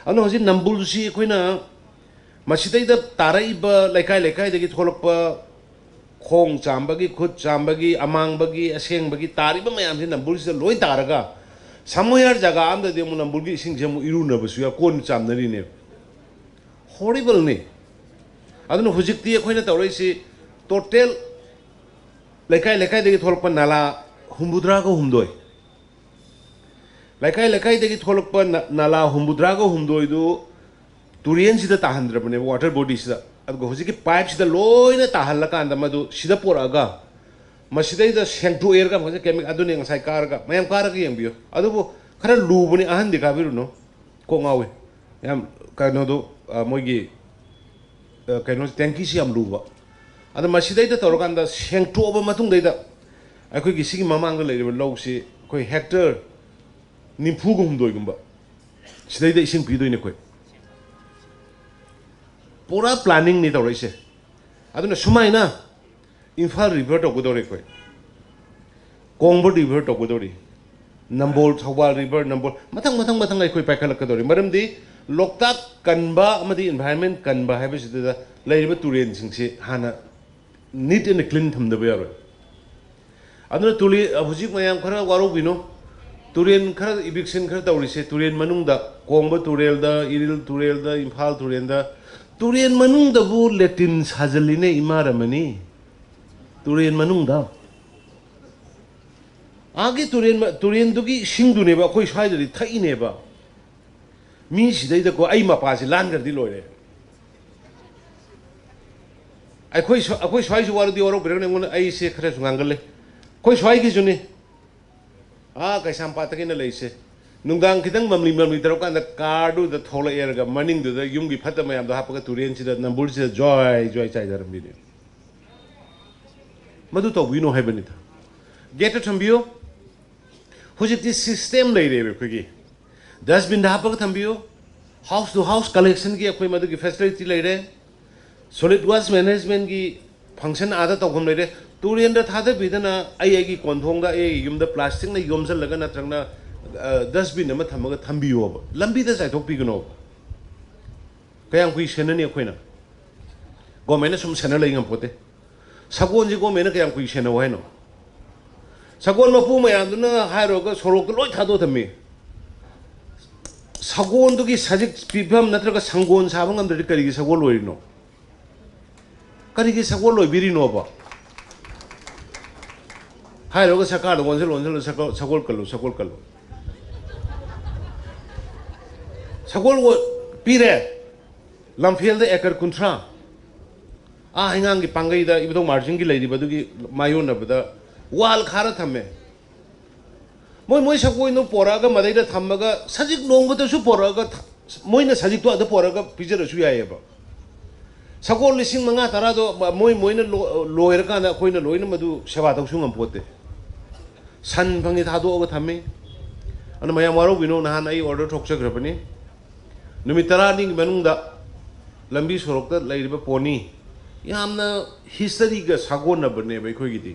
ꯑꯗꯨꯅ ꯍꯧꯖꯤꯛ ꯅꯝꯕꯨꯜꯁꯤ ꯑꯩꯈꯣꯏꯅ ꯃꯁꯤꯗꯩꯗ ꯇꯥꯔꯛꯏꯕ ꯂꯩꯀꯥꯏ ꯂꯩꯀꯥꯏꯗꯒꯤ ꯊꯣꯛꯂꯛꯄ ꯈꯣꯡ ꯆꯥꯝꯕꯒꯤ ꯈꯨꯠ ꯆꯥꯝꯕꯒꯤ ꯑꯃꯥꯡꯕꯒꯤ ꯑꯁꯦꯡꯕꯒꯤ ꯇꯥꯔꯤꯕ ꯃꯌꯥꯝꯁꯤ ꯅꯝꯕꯨꯜꯁꯤꯗ ꯂꯣꯏ ꯇꯥꯔꯒ ꯁꯃꯣꯌꯔ ꯖꯒꯥ ꯑꯃꯗꯗꯤ ꯑꯃꯨꯛ ꯅꯝꯕꯨꯜꯒꯤ ꯏꯁꯤꯡꯁꯦ ꯑꯃꯨꯛ ꯏꯔꯨꯅꯕꯁꯨ ꯌꯥꯎ ꯀꯣꯟ ꯆꯥꯝꯅꯔꯤꯅꯦ ꯍꯣꯔꯤꯕꯜꯅꯤ ꯑꯗꯨꯅ ꯍꯧꯖꯤꯛꯇꯤ ꯑꯩꯈꯣꯏꯅ ꯇꯧꯔꯛꯏꯁꯤ ꯇꯣꯇꯦꯜ ꯂꯩꯀꯥꯏ ꯂꯩꯀꯥꯏꯗꯒꯤ ꯊꯣꯛꯂꯛꯄ ꯅꯥꯂꯥ 73 ꯂꯩꯀꯥꯏ ꯂꯩꯀꯥꯏꯗꯒꯤ ꯊꯣꯛꯂꯛꯄ ꯅꯥꯂꯥ 73ꯗꯨ ꯇꯨꯔꯦꯟꯁꯤꯗ ꯇꯥꯍꯟꯗ꯭ꯔꯕꯅꯦꯕ ꯋꯥꯇꯔ ꯕꯣꯗꯤꯁꯤꯗ ꯑꯗꯨꯒ ꯍꯧꯖꯤꯛꯀꯤ ꯄꯥꯏꯞꯁꯤꯗ ꯂꯣꯏꯅ ꯇꯥꯍꯜꯂꯀꯥꯟꯗ ꯃꯗꯨ ꯁꯤꯗ ꯄꯣꯔꯛꯑꯒ ꯃꯁꯤꯗꯩꯗ ꯁꯦꯡꯇꯣꯛꯑꯦꯔꯒ ꯃꯁꯤ ꯀꯦꯃꯤꯛ ꯑꯗꯨꯅꯦ ꯉꯁꯥꯏ ꯀꯥꯔꯒ ꯃꯌꯥꯝ ꯀꯥꯔꯒ ꯌꯦꯡꯕꯤꯌꯨ ꯑꯗꯨꯕꯨ ꯈꯔ ꯂꯨꯕꯅꯤ ꯑꯍꯟꯗꯤ ꯀꯥꯕꯤꯔꯨꯅꯨ ꯀꯣꯛ ꯉꯥꯎꯋꯤ ꯌꯥꯝ ꯀꯩꯅꯣꯗꯣ ꯃꯣꯏꯒꯤ ꯀꯩꯅꯣ ꯇꯦꯡꯀꯤꯁꯤ ꯌꯥꯝ ꯂꯨꯕ ꯑꯗ ꯃꯁꯤꯗꯩꯗ ꯇꯧꯔꯀꯥꯟꯗ ꯁꯦꯡꯇꯣꯛꯑꯕ ꯃꯇꯨꯡꯗꯩꯗ ꯑꯩꯈꯣꯏꯒꯤ ꯁꯤꯒꯤ ꯃꯃꯥꯡꯗ ꯂꯩꯔꯤꯕ ꯂꯧꯁꯤ ꯑꯩꯈꯣꯏ ꯍꯦꯛꯇꯔ 94 सिदैदा इसिंग पीदोइने कोई पूरा प्लानिंग नि तौरइसे अदुना सुमाइना इम्फाल रिवर तौगदोरे कोई कोंगबो रिवर तौगदोरी नंबोल थौबाल रिवर नंबोल मथंग मथंग मथंग अखोई पाइखलकदोरी मरमदि लोकताक कनबा अमदि एनवायरनमेंट कनबा हाइबसिदा लैरिबा तुरेन सिंगसे हाना नीट एंड क्लीन थमदबा यारो अदुना तुली हुजिक मयाम खरा वारोबिनो तुरेन खर इविक्शन खर तौरिसे तुरेन मनुंगदा कोंगबो तुरेलदा इरिल तुरेलदा इम्फाल तुरेनदा तुरेन मनुंगदबु लेटिन साजलिने इमारमनी तुरेन मनुंगदा आगे तुरेन दुगी सिंगदुनेबा अखोय स्वाइददि थइनेबा मी सिदैदा को आई मपासे लानगरदि लोइरे अखोय स्वाइसु वारदि ओरो grain ngone ai se khare sungangalle khoi swai gi juni कैसामपात की लेसे नुंगांग खितंग ममली ममली तरकान कारदु द थोला एरगा मनिंग दु युंगी फत मयाम द हापका तुरेन सिदा नंबुर सिदा जॉय जॉय चाइजरम बिने मदु तो विनो हैबनि था गेट थंबियो हुजिति सिस्टम लेरे बेखगी डस्टबिन द हापका थंबियो हाउस टू हाउस कलेक्शन की अखोय मदु की फैसिलिटी लेरे सॉलिड वेस्ट मैनेजमेंट की फंक्शन आदा तौगम लेरे तुरेन द थादे बिदना आई कोंथोंग दा युमदा प्लास्टिक ना योमजलगा नत्रंगना डस्टबिन अमा थमगा थंबियो लंबी दा जायथोक पिगनो कयांग कुई सेननी अखोइना गवर्नमेंट सुम सेना लेंगम पोते सगोन जी गवर्नमेंट कयांग कुई सेना वहाइनो सगोन मपु मयामदुना हायरोगा सोरोक लोय थादो थम्मी सगोन दुगी सजिक पिफम नत्रगा संगोन साबंगम दरि करिगी सगोल लोइनो करिगी सगोल लोइबिरिनो बा हाय लोग सरकार लोग सगोल कलो सगोल वो पीरे लंफेल द एकर कुंट्रा हिंगांग की पांगई दा इबदो मार्जिन की लेदी बदुगी मायो नबदा वाल खारा थमे मोय मोय सगोय नो पोरागा मदैदा थमगा सजिक नोंगबदो सु पोरागा मोयना सजिक तो अद पोरागा पिजरसु यायबा सगोल लिसिंग मंगा तरा दो मोयना लोयर काना खोइना लोइना मदु सेवा तौसु ngam सन फंगी थादोग थमे अन मयाम वारो बिनो नहान आई ऑर्डर थोकसग्रबनी नुमित 10 नि मनुंगदा लंबी सोरकता लैरिबा पोनी यामना हिस्टरी गा सागोनबने बखोगिदी